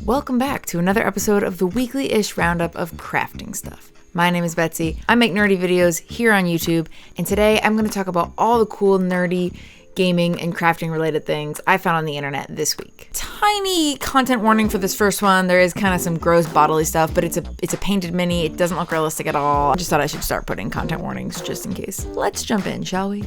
Welcome back to another episode of the weekly-ish roundup of crafting stuff. My name is Betsy. I make nerdy videos here on YouTube, and today I'm going to talk about all the cool nerdy gaming and crafting related things I found on the internet this week. Tiny content warning for this first one. There is kind of some gross bodily stuff, but it's a painted mini. It doesn't look realistic at all. I just thought I should start putting content warnings just in case. Let's jump in, shall we?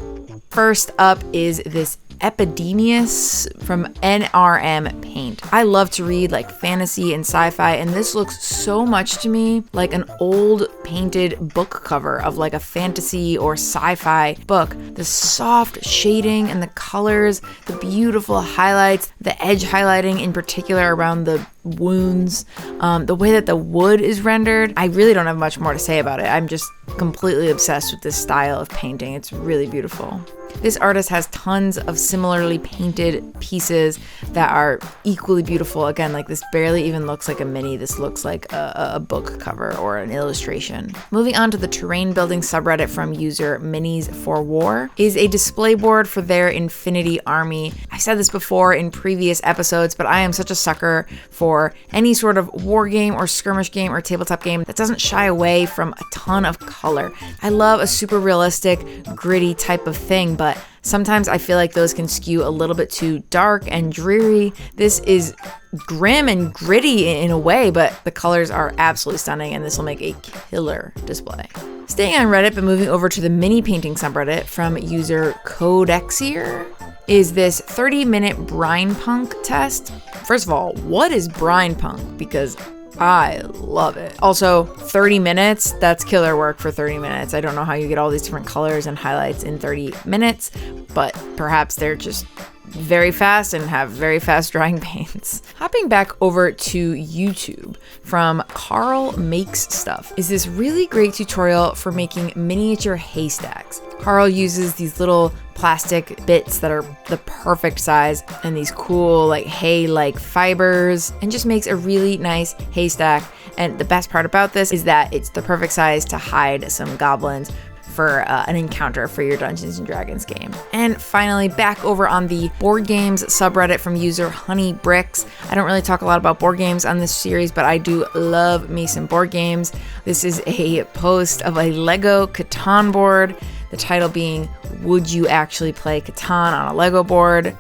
First up is this Epidemius from NRM Paint. I love to read like fantasy and sci-fi, and this looks so much to me like an old painted book cover of like a fantasy or sci-fi book. The soft shading and the colors, the beautiful highlights, the edge highlighting in particular around the wounds, the way that the wood is rendered. I really don't have much more to say about it. I'm just completely obsessed with this style of painting. It's really beautiful. This artist has tons of similarly painted pieces that are equally beautiful. Again, like this barely even looks like a mini. This looks like a book cover or an illustration. Moving on to the terrain building subreddit from user Minis for War is a display board for their Infinity Army. I've said this before in previous episodes, but I am such a sucker for any sort of war game or skirmish game or tabletop game that doesn't shy away from a ton of color. I love a super realistic, gritty type of thing, but sometimes I feel like those can skew a little bit too dark and dreary. This is grim and gritty in a way, but the colors are absolutely stunning, and this will make a killer display. Staying on Reddit, but moving over to the mini painting subreddit from user Codexier, is this 30-minute brine punk test. First of all, what is brine punk? Because I love it. Also, 30 minutes, that's killer work for 30 minutes. I don't know how you get all these different colors and highlights in 30 minutes, but perhaps they're just very fast and have very fast drying paints. Hopping back over to YouTube from Carl Makes Stuff is this really great tutorial for making miniature haystacks. Carl uses these little plastic bits that are the perfect size and these cool like hay-like fibers, and just makes a really nice haystack. And the best part about this is that it's the perfect size to hide some goblins for an encounter for your Dungeons & Dragons game. And finally, back over on the board games subreddit from user Honey Bricks. I don't really talk a lot about board games on this series, but I do love me some board games. This is a post of a LEGO Catan board, the title being, "Would you actually play Catan on a LEGO board?"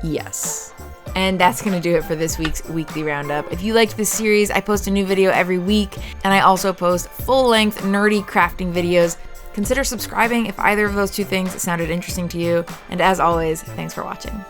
Yes. And that's going to do it for this week's weekly roundup. If you liked this series, I post a new video every week, and I also post full-length nerdy crafting videos. Consider subscribing if either of those two things sounded interesting to you. And as always, thanks for watching.